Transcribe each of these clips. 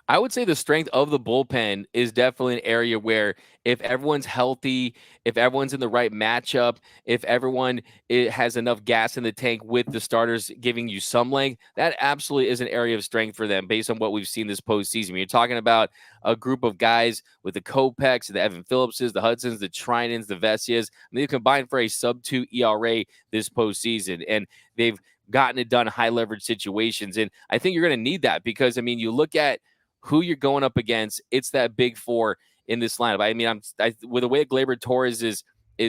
I would say the strength of the bullpen is definitely an area where if everyone's healthy, if everyone's in the right matchup, if everyone has enough gas in the tank with the starters giving you some length, that absolutely is an area of strength for them based on what we've seen this postseason. When you're talking about a group of guys with the Kopechs, the Evan Phillipses, the Hudsons, the Trinans, the Vesias, and they combined for a sub-2 ERA this postseason. And they've gotten it done in high leverage situations. And I think you're going to need that because, I mean, you look at who you're going up against, it's that big four in this lineup. I mean, with the way Gleyber Torres is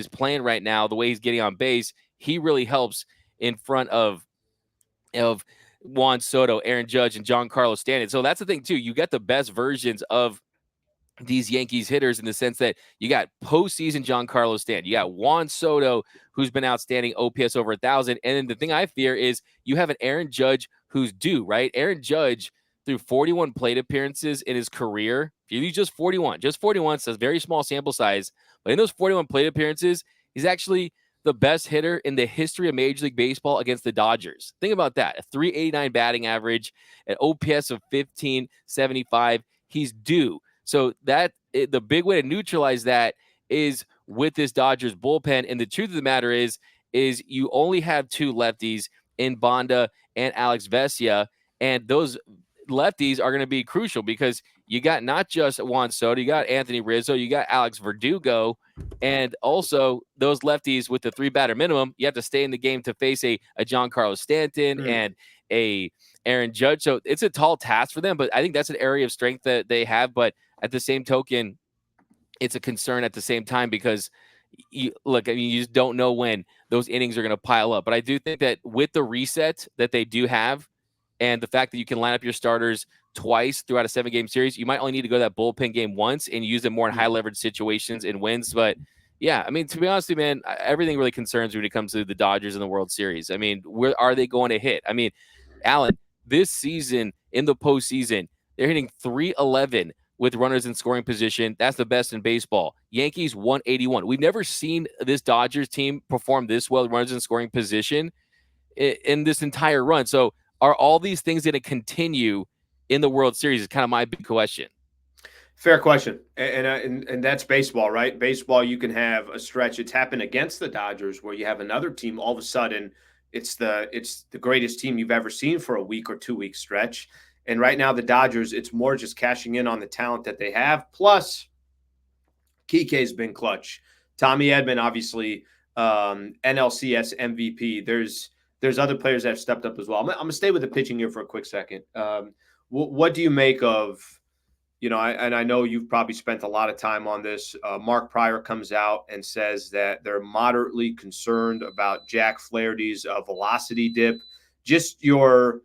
playing right now, the way he's getting on base, he really helps in front of Juan Soto, Aaron Judge, and Giancarlo Stanton. So that's the thing too. You get the best versions of these Yankees hitters in the sense that you got postseason Giancarlo Stanton, you got Juan Soto, who's been outstanding, OPS over 1,000, and then the thing I fear is you have an Aaron Judge who's due, right? Aaron Judge through 41 plate appearances in his career. If you use just 41, so it's a very small sample size, but in those 41 plate appearances, he's actually the best hitter in the history of Major League Baseball against the Dodgers. Think about that. A 389 batting average, an OPS of 1575. He's due. So the big way to neutralize that is with this Dodgers bullpen. And the truth of the matter is you only have two lefties in Banda and Alex Vesia, and those lefties are going to be crucial because you got not just Juan Soto, you got Anthony Rizzo, you got Alex Verdugo, and also those lefties with the 3-batter minimum. You have to stay in the game to face a Giancarlo Stanton and a Aaron Judge. So it's a tall task for them, but I think that's an area of strength that they have. But at the same token, it's a concern at the same time because you just don't know when those innings are going to pile up. But I do think that with the reset that they do have and the fact that you can line up your starters twice throughout a 7-game series, you might only need to go to that bullpen game once and use them more in high leverage situations and wins. But yeah, I mean, to be honest with you, man, everything really concerns me when it comes to the Dodgers in the World Series. I mean, where are they going to hit? I mean, Alan, this season in the postseason, they're hitting 311 with runners in scoring position. That's the best in baseball. Yankees 181. We've never seen this Dodgers team perform this well, runners in scoring position in this entire run. So are all these things going to continue in the World Series is kind of my big question. Fair question. And that's baseball, right? Baseball, you can have a stretch. It's happened against the Dodgers where you have another team all of a sudden it's the greatest team you've ever seen for a week or 2 week stretch. And right now, the Dodgers, it's more just cashing in on the talent that they have. Plus, Kike's been clutch. Tommy Edman, obviously, NLCS MVP. There's other players that have stepped up as well. I'm going to stay with the pitching here for a quick second. What do you make of, I know you've probably spent a lot of time on this. Mark Pryor comes out and says that they're moderately concerned about Jack Flaherty's velocity dip. Just your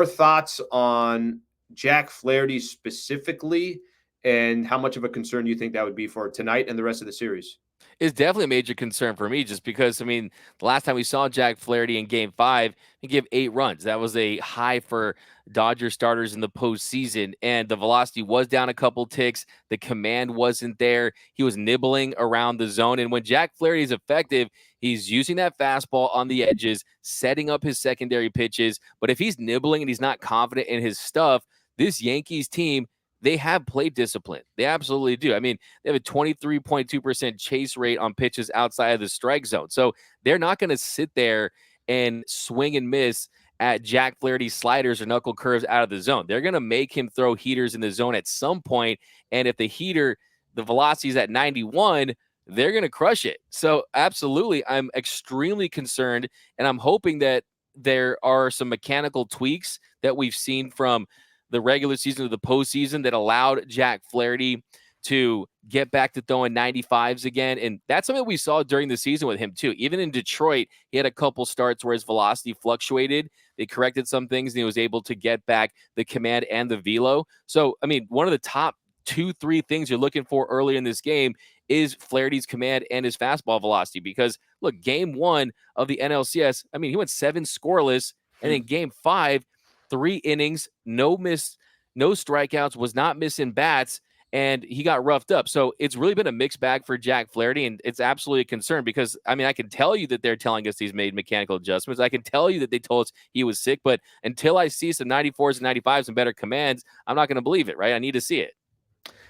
thoughts on Jack Flaherty specifically and how much of a concern you think that would be for tonight and the rest of the series? Is definitely a major concern for me just because, I mean, the last time we saw Jack Flaherty in Game 5, he gave 8 runs. That was a high for Dodger starters in the postseason, and the velocity was down a couple ticks. The command wasn't there. He was nibbling around the zone, and when Jack Flaherty is effective, he's using that fastball on the edges, setting up his secondary pitches. But if he's nibbling and he's not confident in his stuff, this Yankees team, they have plate discipline. They absolutely do. I mean, they have a 23.2% chase rate on pitches outside of the strike zone. So they're not going to sit there and swing and miss at Jack Flaherty's sliders or knuckle curves out of the zone. They're going to make him throw heaters in the zone at some point. And if the velocity is at 91, they're going to crush it. So absolutely, I'm extremely concerned. And I'm hoping that there are some mechanical tweaks that we've seen from the regular season to the postseason that allowed Jack Flaherty to get back to throwing 95s again. And that's something we saw during the season with him too. Even in Detroit, he had a couple starts where his velocity fluctuated. They corrected some things and he was able to get back the command and the velo. So, I mean, one of the top 2-3 things you're looking for early in this game is Flaherty's command and his fastball velocity. Because look, Game 1 of the NLCS, I mean, he went 7 scoreless, and in Game 5, 3 innings, no strikeouts, was not missing bats, and he got roughed up. So it's really been a mixed bag for Jack Flaherty, and it's absolutely a concern because, I mean, I can tell you that they're telling us he's made mechanical adjustments. I can tell you that they told us he was sick, but until I see some 94s and 95s and better commands, I'm not going to believe it, right? I need to see it.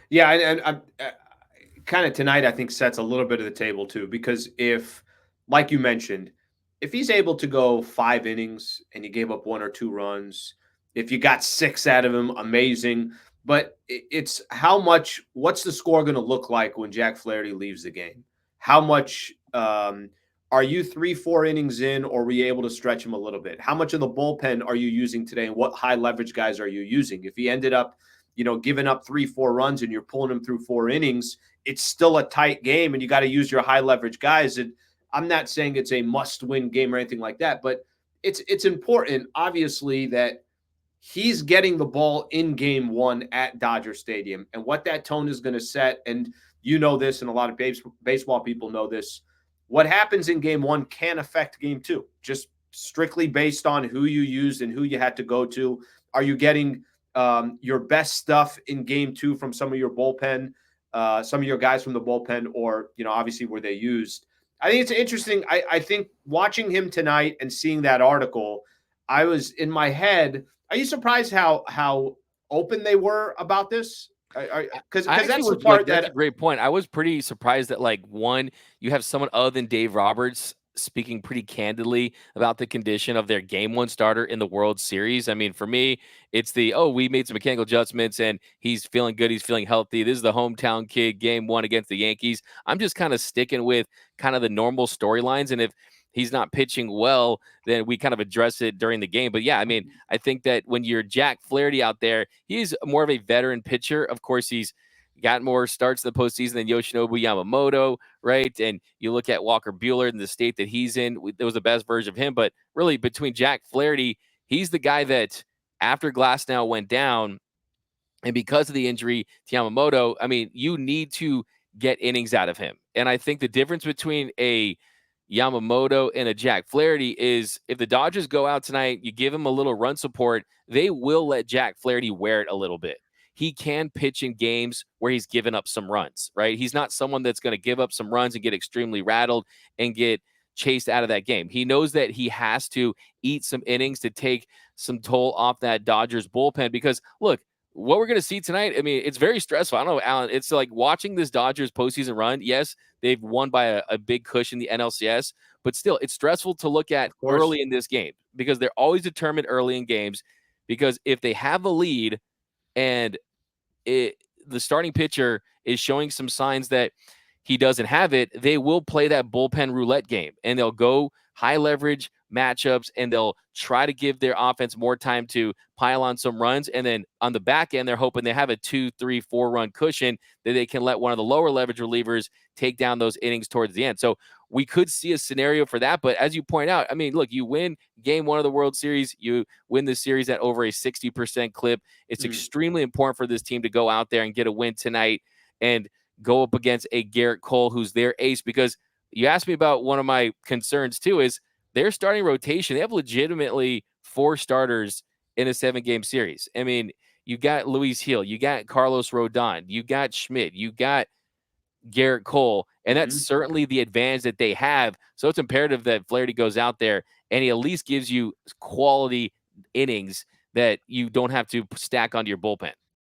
Yeah, and kind of tonight, I think sets a little bit of the table too, because if, like you mentioned, if he's able to go 5 innings and he gave up 1 or 2 runs, if you got 6 out of him, amazing. But it's how much, what's the score going to look like when Jack Flaherty leaves the game? How much are you 3, 4 innings in, or were you able to stretch him a little bit? How much of the bullpen are you using today, and what high leverage guys are you using? If he ended up, giving up 3, 4 runs and you're pulling him through 4 innings, it's still a tight game, and you got to use your high leverage guys. And I'm not saying it's a must win game or anything like that, but it's important, obviously, that he's getting the ball in game one at Dodger Stadium, and what that tone is going to set. And this, and a lot of baseball people know this. What happens in game one can affect game two, just strictly based on who you used and who you had to go to. Are you getting your best stuff in game two from some of your bullpen, some of your guys from the bullpen, or, obviously were they used? I think it's interesting. I think watching him tonight and seeing that article, I was in my head. Are you surprised how open they were about this? Because that's the part that's a that. great point. I was pretty surprised that, like, one, you have someone other than Dave Roberts speaking pretty candidly about the condition of their game one starter in the World Series. I mean, for me, it's we made some mechanical adjustments and he's feeling good. He's feeling healthy. This is the hometown kid, game one against the Yankees. I'm just kind of sticking with kind of the normal storylines. And if he's not pitching well, then we kind of address it during the game. But yeah, I mean, I think that when you're Jack Flaherty out there, he's more of a veteran pitcher. Of course, he's got more starts in the postseason than Yoshinobu Yamamoto, right? And you look at Walker Buehler in the state that he's in, it was the best version of him. But really, between Jack Flaherty, he's the guy that after Glasnow went down, and because of the injury to Yamamoto, I mean, you need to get innings out of him. And I think the difference between a Yamamoto and a Jack Flaherty is if the Dodgers go out tonight, you give him a little run support, they will let Jack Flaherty wear it a little bit. He can pitch in games where he's given up some runs, right? He's not someone that's going to give up some runs and get extremely rattled and get chased out of that game. He knows that he has to eat some innings to take some toll off that Dodgers bullpen because, look, what we're going to see tonight, I mean, it's very stressful. I don't know, Alan. It's like watching this Dodgers postseason run. Yes, they've won by a big cushion, the NLCS, but still, it's stressful to look at Of course. early in this game because they're always determined early in games. Because if they have a lead and the starting pitcher is showing some signs that he doesn't have it, they will play that bullpen roulette game and they'll go high leverage matchups and they'll try to give their offense more time to pile on some runs. And then on the back end, they're hoping they have a 2, 3, 4 run cushion that they can let one of the lower leverage relievers take down those innings towards the end. So we could see a scenario for that. But as you point out, I mean, look, you win game one of the World Series, you win the series at over a 60% clip. It's extremely important for this team to go out there and get a win tonight and go up against a Garrett Cole, who's their ace. Because you asked me about one of my concerns too, is their starting rotation. They have legitimately 4 starters in a 7-game series. I mean, you got Luis Hill, you got Carlos Rodon, you got Schmidt, you got Garrett Cole, and that's certainly the advantage that they have. So it's imperative that Flaherty goes out there and he at least gives you quality innings that you don't have to stack onto your bullpen.